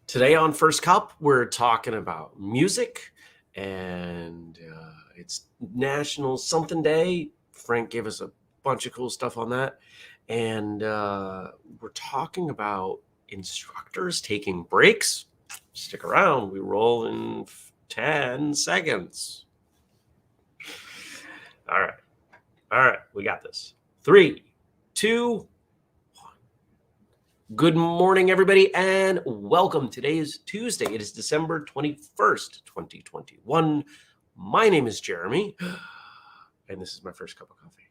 Today on First Cup, we're talking about music, and it's National Something Day. Frank gave us a bunch of cool stuff on that. And we're talking about instructors taking breaks. Stick around. We roll in 10 seconds. All right. All right. We got this. 3, 2, Good morning, everybody, and welcome. Today is Tuesday. It is December 21st, 2021. My name is Jeremy, and this is my first cup of coffee.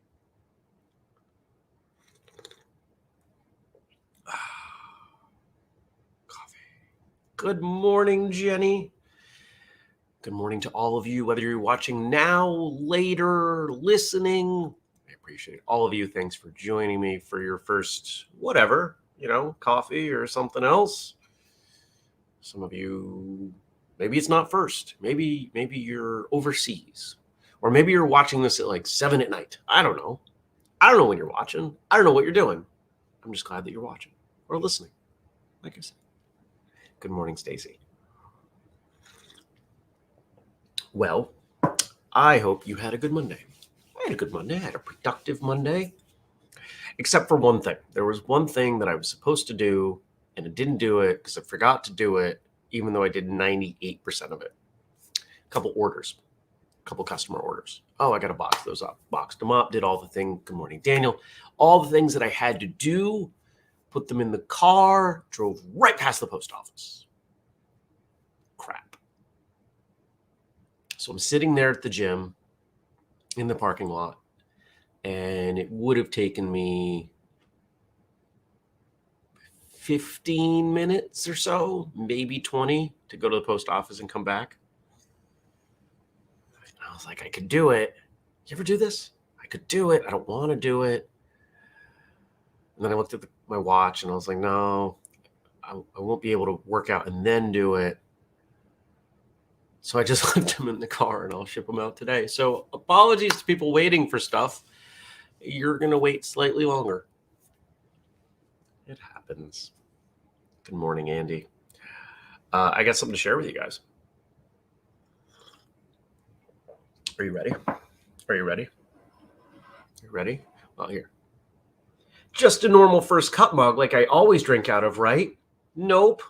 Coffee. Good morning, Jenny. Good morning to all of you, whether you're watching now, later, listening. I appreciate all of you. Thanks for joining me for your first whatever. Coffee or something else. Some of you, maybe it's not first. Maybe you're overseas, or maybe you're watching this at like 7 at night. I don't know. I don't know when you're watching. I don't know what you're doing. I'm just glad that you're watching or listening. Like I said, good morning, Stacy. Well, I hope you had a good Monday. I had a good Monday. I had a productive Monday. Except for one thing. There was one thing that I was supposed to do, and I didn't do it because I forgot to do it, even though I did 98% of it. A couple customer orders. Oh, I got to box those up. Boxed them up, did all the things. Good morning, Daniel. All the things that I had to do, put them in the car, drove right past the post office. Crap. So I'm sitting there at the gym in the parking lot. And it would have taken me 15 minutes or so, maybe 20, to go to the post office and come back. And I was like, I could do it. You ever do this? I could do it. I don't want to do it. And then I looked at my watch and I was like, no, I won't be able to work out and then do it. So I just left them in the car and I'll ship them out today. So apologies to people waiting for stuff. You're going to wait slightly longer. It happens. Good morning, Andy. I got something to share with you guys. Are you ready? Are you ready? You ready? Well, here. Just a normal first cup mug like I always drink out of, right? Nope.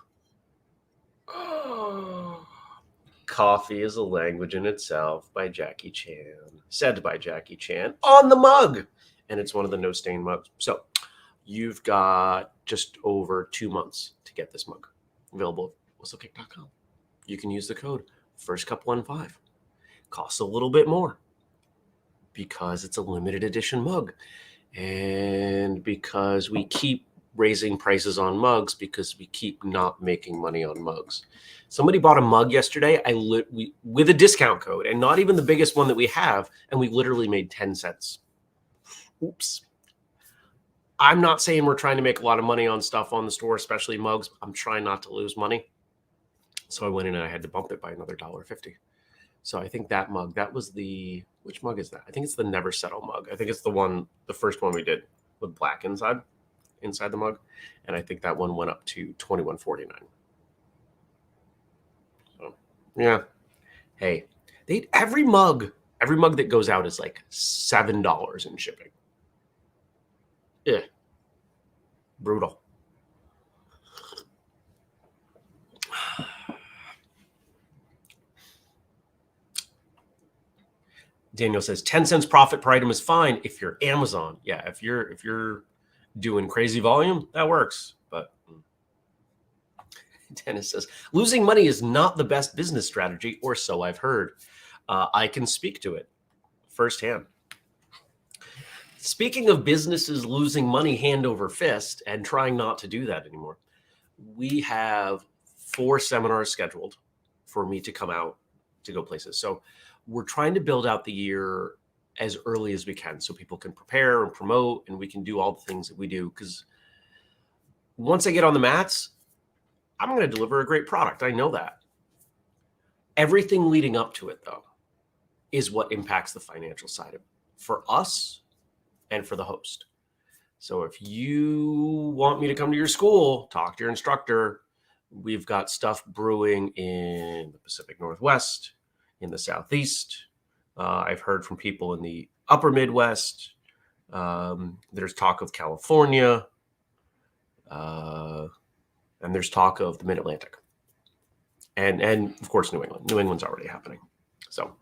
Coffee is a language in itself by Jackie Chan. Said by Jackie Chan on the mug. And it's one of the no stain mugs. So you've got just over 2 months to get this mug. Available at whistlekick.com. You can use the code FirstCup15. Costs a little bit more because it's a limited edition mug. And because we keep raising prices on mugs because we keep not making money on mugs. Somebody bought a mug yesterday with a discount code, and not even the biggest one that we have, and we literally made 10 cents. Oops. I'm not saying we're trying to make a lot of money on stuff on the store, especially mugs. I'm trying not to lose money. So I went in and I had to bump it by another $1.50. So I think that mug, that was which mug is that? I think it's the Never Settle mug. I think it's the first one we did with black inside the mug. And I think that one went up to $21.49. So yeah. Hey, every mug that goes out is like $7 in shipping. Yeah. Brutal. Daniel says 10 cents profit per item is fine if you're Amazon. Yeah, if you're doing crazy volume, that works. But Dennis says losing money is not the best business strategy, or so I've heard. I can speak to it firsthand. Speaking of businesses losing money hand over fist and trying not to do that anymore, we have 4 seminars scheduled for me to come out to go places. So we're trying to build out the year as early as we can so people can prepare and promote and we can do all the things that we do. Because once I get on the mats, I'm going to deliver a great product. I know that. Everything leading up to it, though, is what impacts the financial side of it for us and for the host. So if you want me to come to your school, talk to your instructor, We've got stuff brewing in the Pacific Northwest, in the Southeast. I've heard from people in the upper Midwest. There's talk of California. And there's talk of the Mid-Atlantic. And of course, New England. New England's already happening. So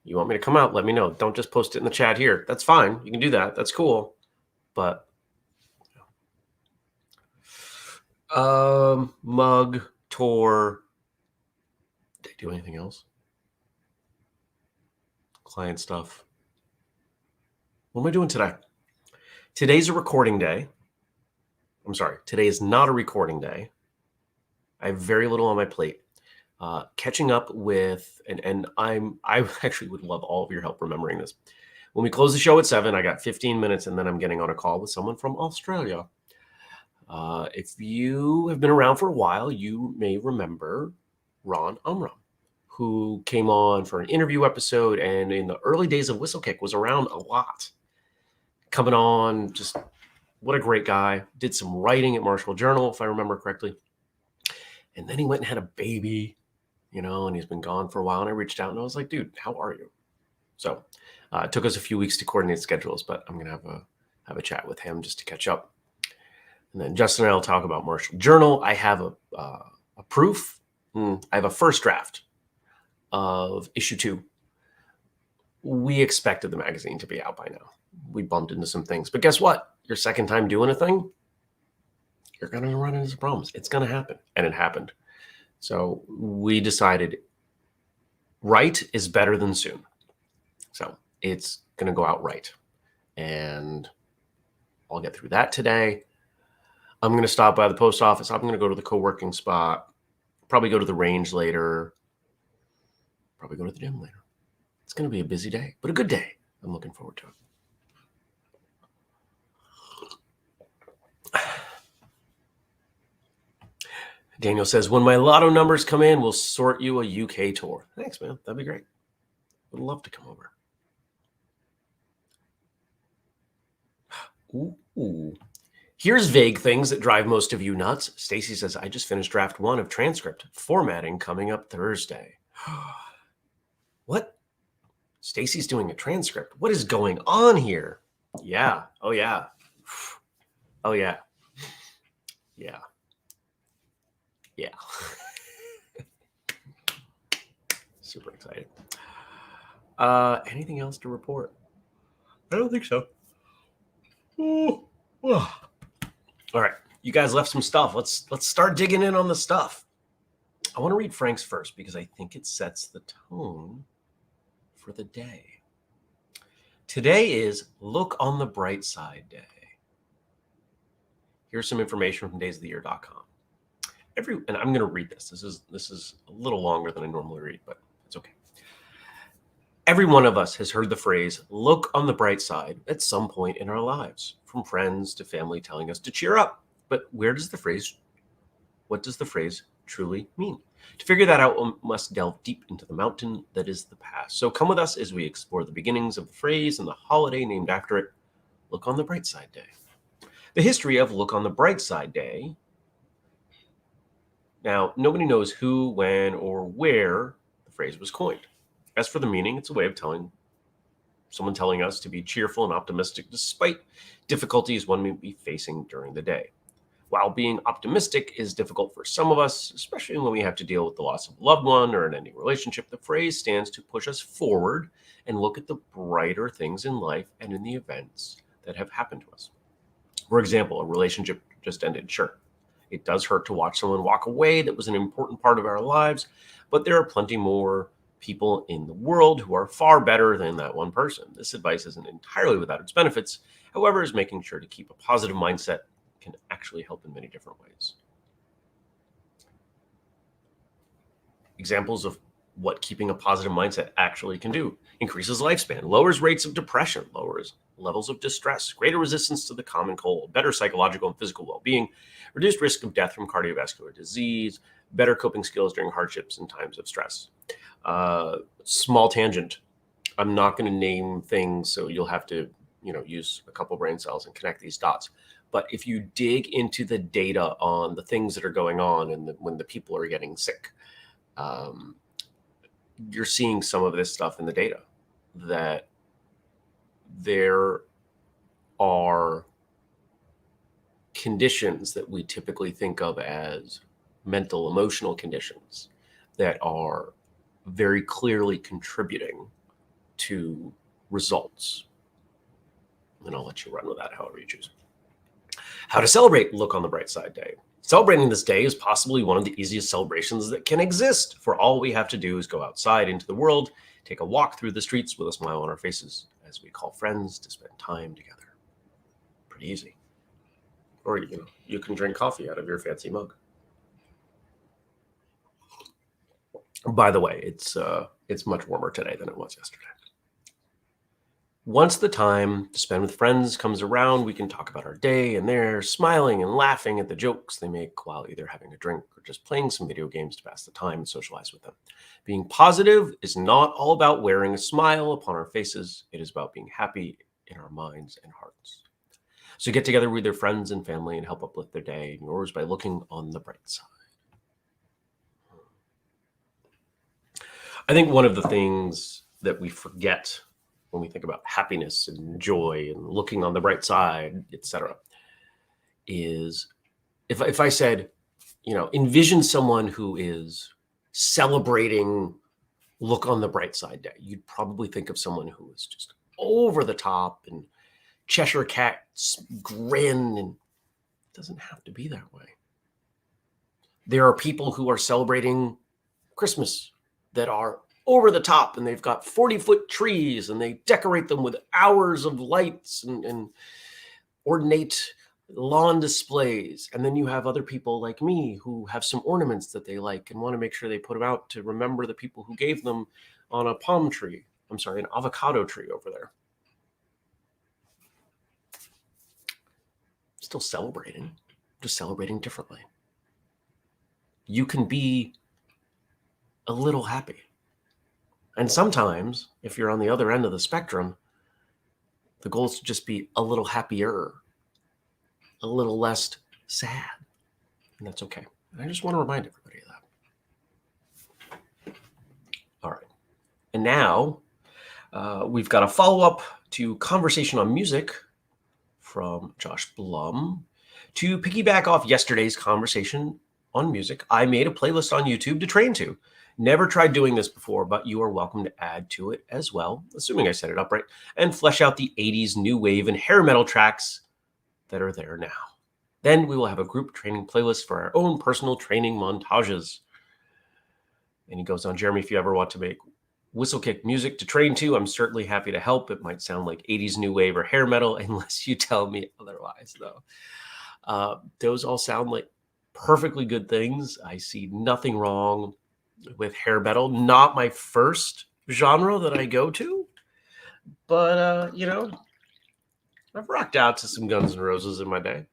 you want me to come out? Let me know. Don't just post it in the chat here. That's fine. You can do that. That's cool. But mug, tour. Did I do anything else? Client stuff. What am I doing today? Today's a recording day. I'm sorry. Today is not a recording day. I have very little on my plate. Catching up with, and I actually would love all of your help remembering this. When we close the show at 7, I got 15 minutes, and then I'm getting on a call with someone from Australia. If you have been around for a while, you may remember Ron Umram, who came on for an interview episode, and in the early days of whistlekick was around a lot. Coming on, just what a great guy. Did some writing at Marshall Journal, if I remember correctly. And then he went and had a baby, and he's been gone for a while. And I reached out and I was like, dude, how are you? So it took us a few weeks to coordinate schedules, but I'm going to have a chat with him just to catch up. And then Justin and I will talk about Marshall Journal. I have a proof. I have a first draft of issue 2. We expected the magazine to be out by now. We bumped into some things, but guess what? Your second time doing a thing, you're going to run into some problems. It's going to happen. And it happened. So we decided right is better than soon. So it's going to go out right. And I'll get through that today. I'm going to stop by the post office. I'm going to go to the co-working spot, probably go to the range later, probably go to the gym later. It's going to be a busy day, but a good day. I'm looking forward to it. Daniel says, when my lotto numbers come in, we'll sort you a UK tour. Thanks, man. That'd be great. Would love to come over. Ooh. Here's vague things that drive most of you nuts. Stacy says, I just finished draft 1 of transcript. Formatting coming up Thursday. What? Stacy's doing a transcript. What is going on here? Yeah. Oh, yeah. Oh, yeah. Yeah. Yeah. Super excited. Anything else to report? I don't think so. Ooh. All right. You guys left some stuff. Let's start digging in on the stuff. I want to read Frank's first because I think it sets the tone for the day. Today is Look on the Bright Side Day. Here's some information from daysoftheyear.com. And I'm going to read this. This is a little longer than I normally read, but it's okay. Every one of us has heard the phrase, look on the bright side, at some point in our lives, from friends to family telling us to cheer up. But what does the phrase truly mean? To figure that out, we must delve deep into the mountain that is the past. So come with us as we explore the beginnings of the phrase and the holiday named after it, Look on the Bright Side Day. The history of Look on the Bright Side Day. Now, nobody knows who, when, or where the phrase was coined. As for the meaning, it's a way of telling us to be cheerful and optimistic despite difficulties one may be facing during the day. While being optimistic is difficult for some of us, especially when we have to deal with the loss of a loved one or an ending relationship, the phrase stands to push us forward and look at the brighter things in life and in the events that have happened to us. For example, a relationship just ended. Sure, it does hurt to watch someone walk away that was an important part of our lives, but there are plenty more people in the world who are far better than that one person. This advice isn't entirely without its benefits. However, is making sure to keep a positive mindset can actually help in many different ways. Examples of what keeping a positive mindset actually can do: increases lifespan, lowers rates of depression, lowers levels of distress, greater resistance to the common cold, better psychological and physical well-being, reduced risk of death from cardiovascular disease, better coping skills during hardships and times of stress. Small tangent. I'm not going to name things, so you'll have to, use a couple brain cells and connect these dots. But if you dig into the data on the things that are going on and when the people are getting sick, um, you're seeing some of this stuff in the data, that there are conditions that we typically think of as mental, emotional conditions that are very clearly contributing to results. And I'll let you run with that however you choose. How to celebrate Look on the Bright Side Day. Celebrating this day is possibly one of the easiest celebrations that can exist, for all we have to do is go outside into the world, take a walk through the streets with a smile on our faces as we call friends to spend time together. Pretty easy. Or you can drink coffee out of your fancy mug. By the way, it's much warmer today than it was yesterday. Once the time to spend with friends comes around, we can talk about our day, and they're smiling and laughing at the jokes they make while either having a drink or just playing some video games to pass the time and socialize with them. Being positive is not all about wearing a smile upon our faces. It is about being happy in our minds and hearts. So get together with your friends and family and help uplift their day and yours by looking on the bright side. I think one of the things that we forget when we think about happiness and joy and looking on the bright side, etc., is if I said, envision someone who is celebrating Look on the Bright Side Day, you'd probably think of someone who is just over the top and Cheshire Cat's grin, and it doesn't have to be that way. There are people who are celebrating Christmas that are over the top, and they've got 40-foot trees and they decorate them with hours of lights and ornate lawn displays. And then you have other people like me who have some ornaments that they like and want to make sure they put them out to remember the people who gave them on a palm tree. I'm sorry, an avocado tree over there. Still celebrating, just celebrating differently. You can be a little happy. And sometimes, if you're on the other end of the spectrum, the goal is to just be a little happier, a little less sad. And that's okay. And I just want to remind everybody of that. All right. And now we've got a follow-up to Conversation on Music from Josh Blum. To piggyback off yesterday's conversation on music, I made a playlist on YouTube to train to. Never tried doing this before, but you are welcome to add to it as well, assuming I set it up right, and flesh out the 80s new wave and hair metal tracks that are there now. Then we will have a group training playlist for our own personal training montages. And he goes on, Jeremy, if you ever want to make whistlekick music to train to, I'm certainly happy to help. It might sound like 80s new wave or hair metal, unless you tell me otherwise, though. Those all sound like perfectly good things. I see nothing wrong with hair metal. Not my first genre that I go to, but I've rocked out to some Guns N' Roses in my day.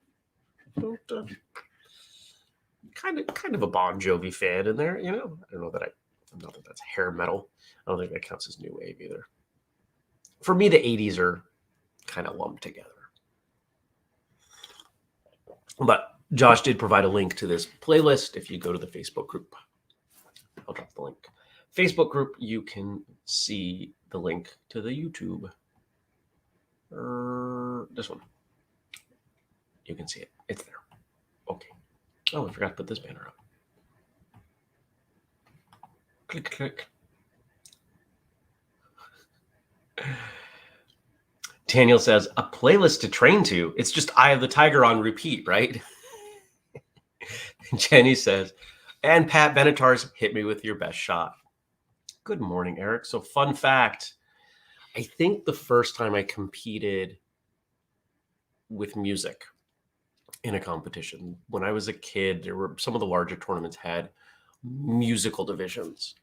Kind of a Bon Jovi fan in there, I don't know that that's hair metal. I don't think that counts as new wave either. For me, the 80s are kind of lumped together. But Josh did provide a link to this playlist. If you go to the Facebook group, I'll drop the link. Facebook group, you can see the link to the YouTube. This one. You can see it. It's there. Okay. Oh, I forgot to put this banner up. Click, click. Daniel says, a playlist to train to. It's just Eye of the Tiger on repeat, right? Jenny says, and Pat Benatar's Hit Me With Your Best Shot. Good morning, Eric. So fun fact, I think the first time I competed with music in a competition, when I was a kid, there were some of the larger tournaments had musical divisions.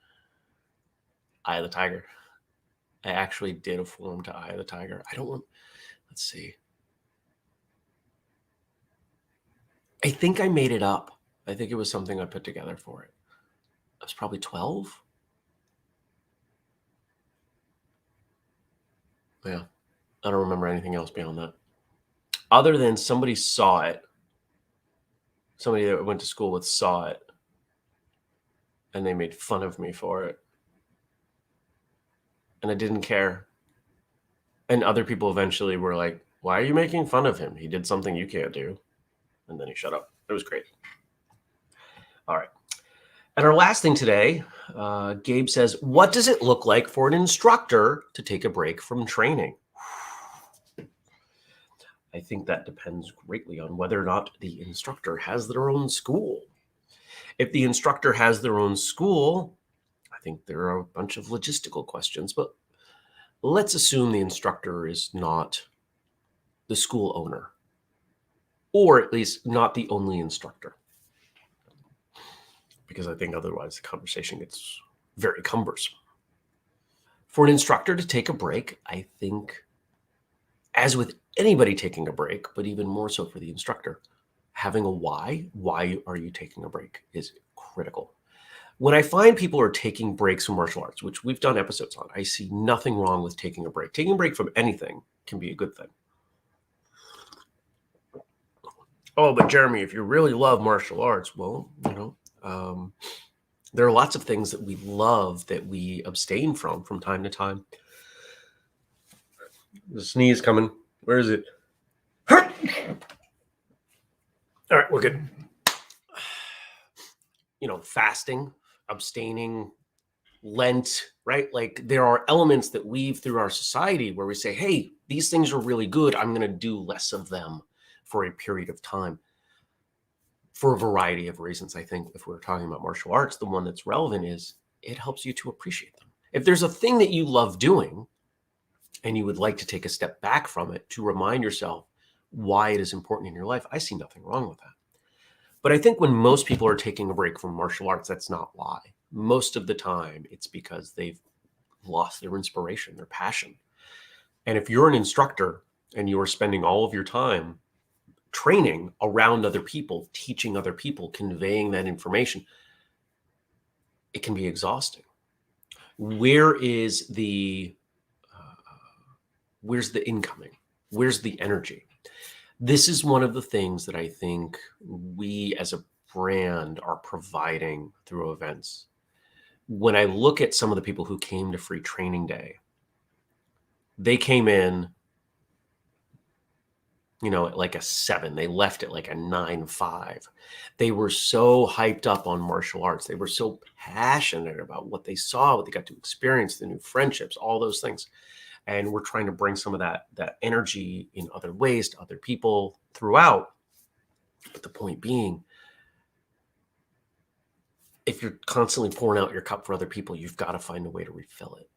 Eye of the Tiger. I actually did a form to Eye of the Tiger. Let's see. I think I made it up. I think it was something I put together for it. I was probably 12. Yeah. I don't remember anything else beyond that. other than somebody saw it, somebody that I went to school with saw it, and they made fun of me for it. And I didn't care. And other people eventually were like, why are you making fun of him? He did something you can't do. And then he shut up. It was great. All right. And our last thing today, Gabe says, what does it look like for an instructor to take a break from training? I think that depends greatly on whether or not the instructor has their own school. If the instructor has their own school, I think there are a bunch of logistical questions, but let's assume the instructor is not the school owner, or at least not the only instructor, because I think otherwise the conversation gets very cumbersome. For an instructor to take a break, I think, as with anybody taking a break, but even more so for the instructor, having a why are you taking a break, is critical. When I find people are taking breaks from martial arts, which we've done episodes on, I see nothing wrong with taking a break. Taking a break from anything can be a good thing. Oh, but Jeremy, if you really love martial arts, well, there are lots of things that we love that we abstain from time to time. The sneeze coming. Where is it? All right, we're good. Fasting, abstaining, Lent, right? Like there are elements that weave through our society where we say, hey, these things are really good. I'm going to do less of them for a period of time for a variety of reasons. I think if we're talking about martial arts, the one that's relevant is it helps you to appreciate them. If there's a thing that you love doing and you would like to take a step back from it to remind yourself why it is important in your life, I see nothing wrong with that. But I think when most people are taking a break from martial arts, that's not why. Most of the time, it's because they've lost their inspiration, their passion. And if you're an instructor and you're spending all of your time training around other people, teaching other people, conveying that information, it can be exhausting. Where's the incoming? Where's the energy? This is one of the things that I think we as a brand are providing through events. When I look at some of the people who came to Free Training Day, they came in, at like a 7. They left at like a 9.5. They were so hyped up on martial arts. They were so passionate about what they saw, what they got to experience, the new friendships, all those things. And we're trying to bring some of that energy in other ways to other people throughout. But the point being, if you're constantly pouring out your cup for other people, you've got to find a way to refill it.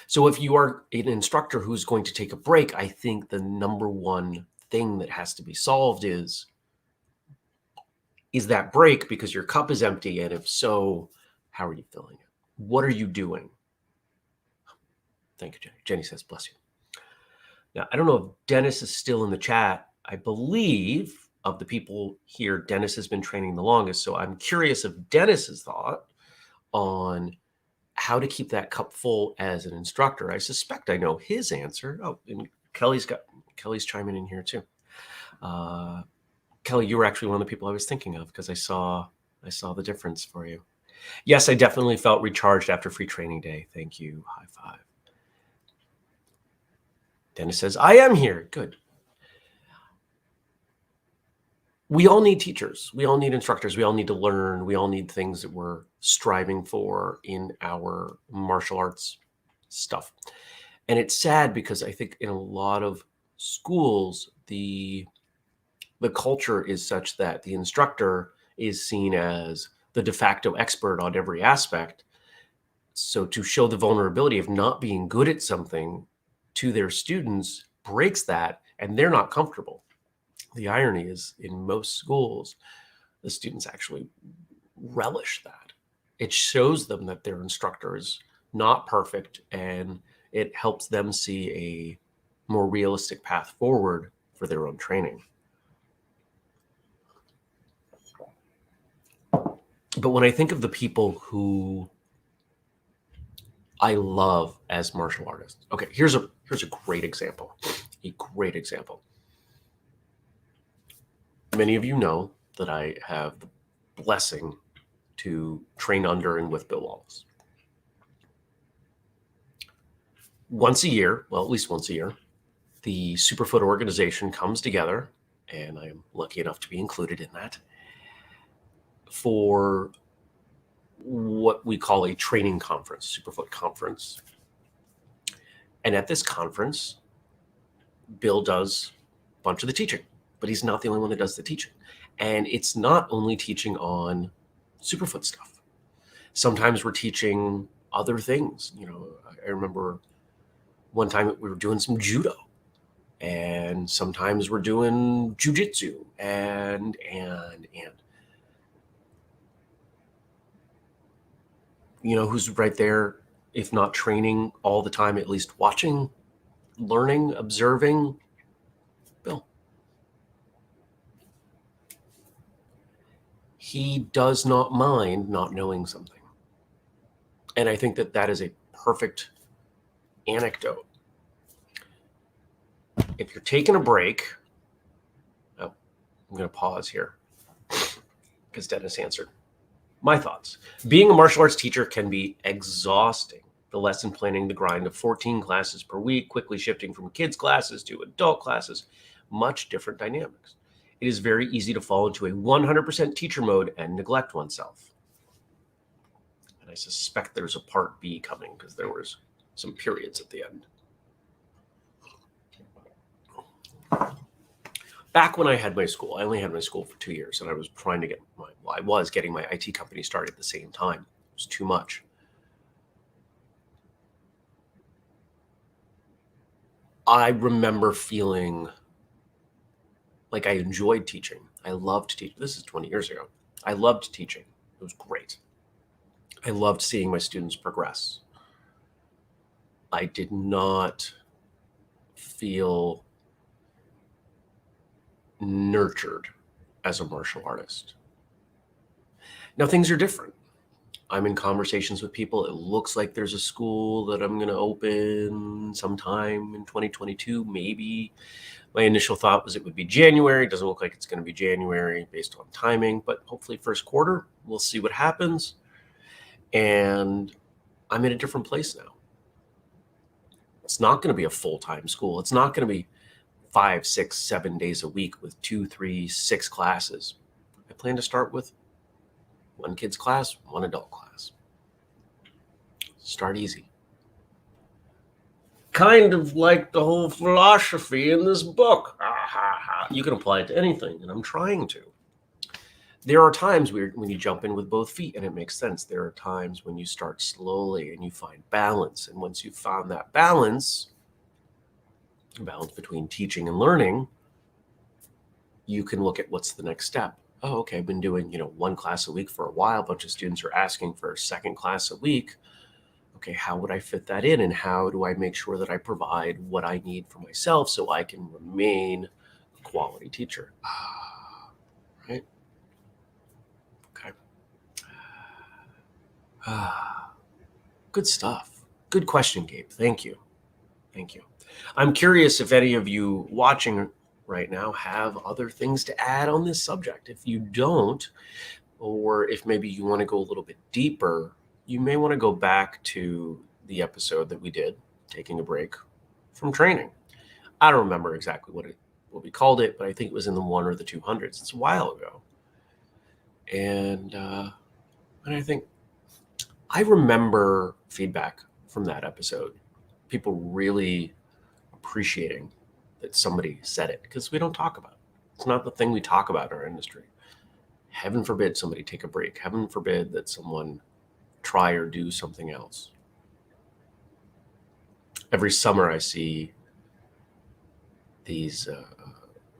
So if you are an instructor who's going to take a break, I think the number one thing that has to be solved is that break because your cup is empty? And if so, how are you filling it? What are you doing? Thank you, Jenny. Jenny says, bless you. Now, I don't know if Dennis is still in the chat. I believe of the people here, Dennis has been training the longest. So I'm curious of Dennis's thought on how to keep that cup full as an instructor. I suspect I know his answer. Oh, and Kelly's chiming in here too. Kelly, you were actually one of the people I was thinking of because I saw the difference for you. Yes, I definitely felt recharged after Free Training Day. Thank you. High five. Dennis says, I am here. Good. We all need teachers. We all need instructors. We all need to learn. We all need things that we're striving for in our martial arts stuff. And it's sad because I think in a lot of schools, the culture is such that the instructor is seen as the de facto expert on every aspect. So to show the vulnerability of not being good at something to their students breaks that, and they're not comfortable. The irony is in most schools, the students actually relish that. It shows them that their instructor is not perfect, and it helps them see a more realistic path forward for their own training. But when I think of the people who I love as martial artists, okay, here's a great example. A great example. Many of you know that I have the blessing to train under and with Bill Wallace. Once a year, well, at least once a year, the Superfoot organization comes together, and I'm lucky enough to be included in that, for what we call a training conference, Superfoot conference. And at this conference, Bill does a bunch of the teaching, but he's not the only one that does the teaching. And it's not only teaching on Superfoot stuff. Sometimes we're teaching other things. I remember one time we were doing some judo, and sometimes we're doing jujitsu, and who's right there, if not training all the time, at least watching, learning, observing? Bill. He does not mind not knowing something. And I think that that is a perfect anecdote. If you're taking a break, I'm going to pause here because Dennis answered. My thoughts. Being a martial arts teacher can be exhausting. The lesson planning, the grind of 14 classes per week, quickly shifting from kids' classes to adult classes, much different dynamics. It is very easy to fall into a 100% teacher mode and neglect oneself. And I suspect there's a part B coming because there was some periods at the end. Back when I had my school, I only had my school for 2 years, and I was trying to I was getting my IT company started at the same time. It was too much. I remember feeling like I enjoyed teaching. I loved teaching. This is 20 years ago. I loved teaching. It was great. I loved seeing my students progress. I did not feel nurtured as a martial artist. Now things are different. I'm in conversations with people. It looks like there's a school that I'm going to open sometime in 2022, maybe. My initial thought was it would be January. It doesn't look like it's going to be January based on timing, but hopefully first quarter. We'll see what happens. And I'm in a different place now. It's not going to be a full-time school. It's not going to be 5, 6, 7 days a week with 2, 3, 6 classes. I plan to start with 1 kid's class, 1 adult class. Start easy. Kind of like the whole philosophy in this book. You can apply it to anything, and I'm trying to. There are times when you jump in with both feet and it makes sense. There are times when you start slowly and you find balance. And once you've found that balance between teaching and learning, you can look at what's the next step. Oh, okay, I've been doing, 1 class a week for a while. A bunch of students are asking for a 2nd class a week. Okay, how would I fit that in? And how do I make sure that I provide what I need for myself so I can remain a quality teacher? Right? Okay. Good stuff. Good question, Gabe. Thank you. I'm curious if any of you watching right now have other things to add on this subject. If you don't, or if maybe you want to go a little bit deeper, you may want to go back to the episode that we did, taking a break from training. I don't remember exactly what we called it, but I think it was in the 1 or the 200s. It's a while ago. And I think I remember feedback from that episode. People really appreciating that somebody said it, because we don't talk about it. It's not the thing we talk about in our industry. Heaven forbid somebody take a break. Heaven forbid that someone try or do something else. Every summer I see these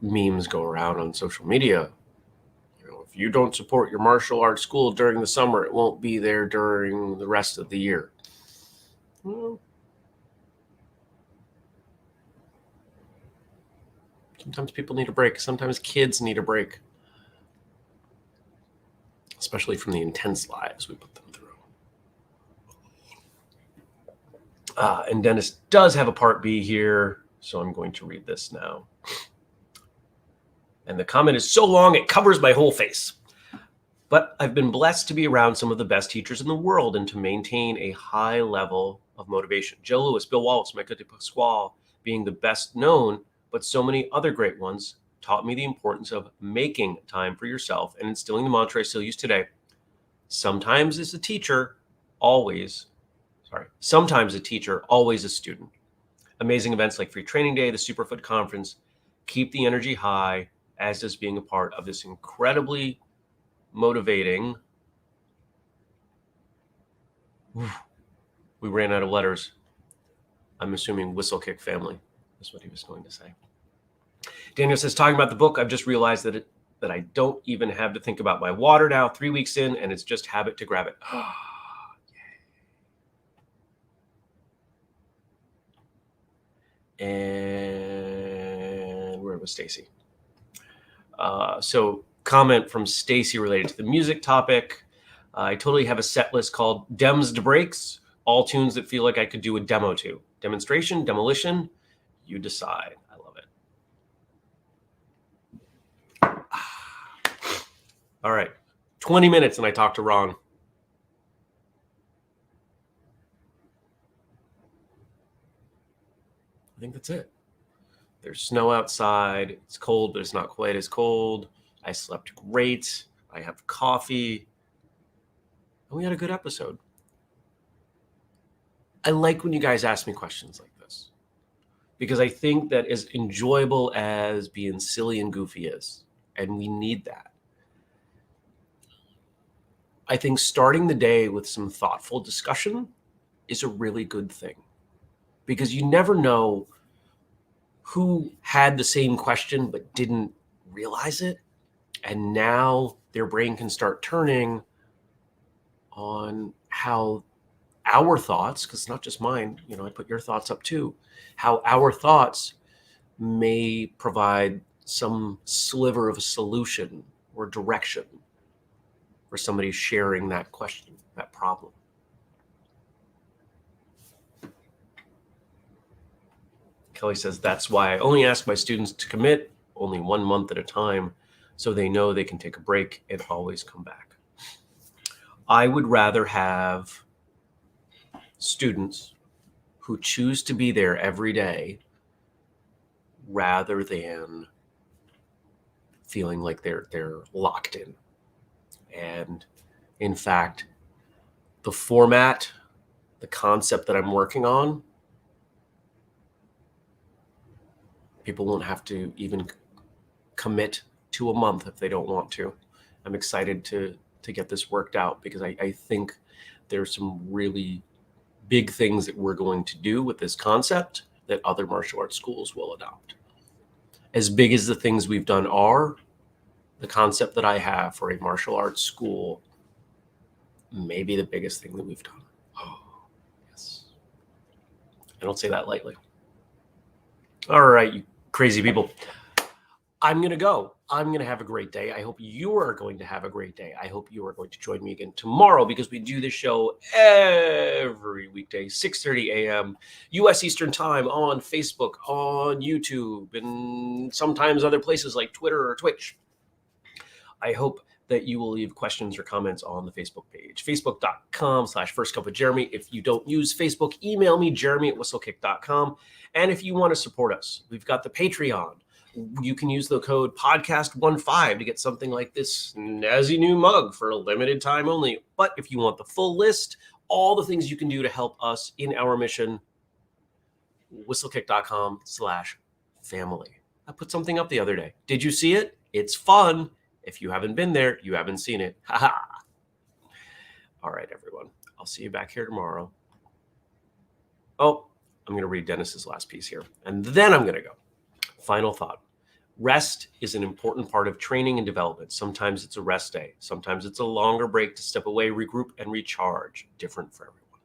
memes go around on social media. If you don't support your martial arts school during the summer, it won't be there during the rest of the year. Well, sometimes people need a break. Sometimes kids need a break, especially from the intense lives we put them through. And Dennis does have a part B here, so I'm going to read this now. And the comment is so long it covers my whole face. But I've been blessed to be around some of the best teachers in the world and to maintain a high level of motivation. Joe Lewis, Bill Wallace, Michael de Pasquale being the best known, but so many other great ones taught me the importance of making time for yourself and instilling the mantra I still use today. Sometimes a teacher, always a student. Amazing events like Free Training Day, the Superfoot Conference, keep the energy high, as does being a part of this incredibly motivating. We ran out of letters. I'm assuming whistlekick family is what he was going to say. Daniel says, talking about the book, I've just realized that I don't even have to think about my water now, 3 weeks in, and it's just habit to grab it. And where was Stacy? So comment from Stacy related to the music topic. I totally have a set list called Dems to Breaks, all tunes that feel like I could do a demo to. Demonstration, demolition, you decide. I love it. All right, 20 minutes and I talked to Ron. I think that's it. There's snow outside. It's cold, but it's not quite as cold. I slept great. I have coffee. And we had a good episode. I like when you guys ask me questions like this because I think that as enjoyable as being silly and goofy is, and we need that, I think starting the day with some thoughtful discussion is a really good thing because you never know who had the same question but didn't realize it. And now their brain can start turning on how our thoughts, because it's not just mine, I put your thoughts up too, how our thoughts may provide some sliver of a solution or direction for somebody sharing that question, that problem. Kelly says, that's why I only ask my students to commit only 1 month at a time so they know they can take a break and always come back. I would rather have students who choose to be there every day rather than feeling like they're locked in. And in fact, the format, the concept that I'm working on, people won't have to even commit to a month if they don't want to. I'm excited to get this worked out because I think there's some really big things that we're going to do with this concept that other martial arts schools will adopt. As big as the things we've done are, the concept that I have for a martial arts school may be the biggest thing that we've done. Oh, yes. I don't say that lightly. All right, you crazy people. I'm going to go. I'm going to have a great day. I hope you are going to have a great day. I hope you are going to join me again tomorrow because we do this show every weekday, 6:30 a.m. U.S. Eastern Time on Facebook, on YouTube, and sometimes other places like Twitter or Twitch. I hope that you will leave questions or comments on the Facebook page, facebook.com/firstcupwithjeremy. If you don't use Facebook, email me, jeremy@whistlekick.com. And if you want to support us, we've got the Patreon. You can use the code podcast15 to get something like this snazzy new mug for a limited time only. But if you want the full list, all the things you can do to help us in our mission, whistlekick.com/family. I put something up the other day. Did you see it? It's fun. If you haven't been there, you haven't seen it. All right, everyone. I'll see you back here tomorrow. Oh, I'm going to read Dennis's last piece here, and then I'm going to go. Final thought. Rest is an important part of training and development. Sometimes it's a rest day. Sometimes it's a longer break to step away, regroup, and recharge. Different for everyone.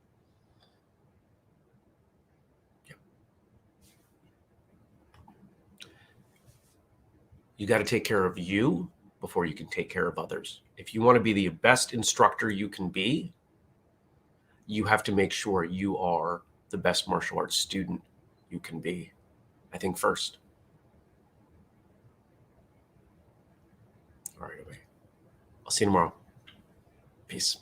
Yeah. You got to take care of you before you can take care of others. If you want to be the best instructor you can be, you have to make sure you are the best martial arts student you can be. I think first. I'll see you tomorrow. Peace.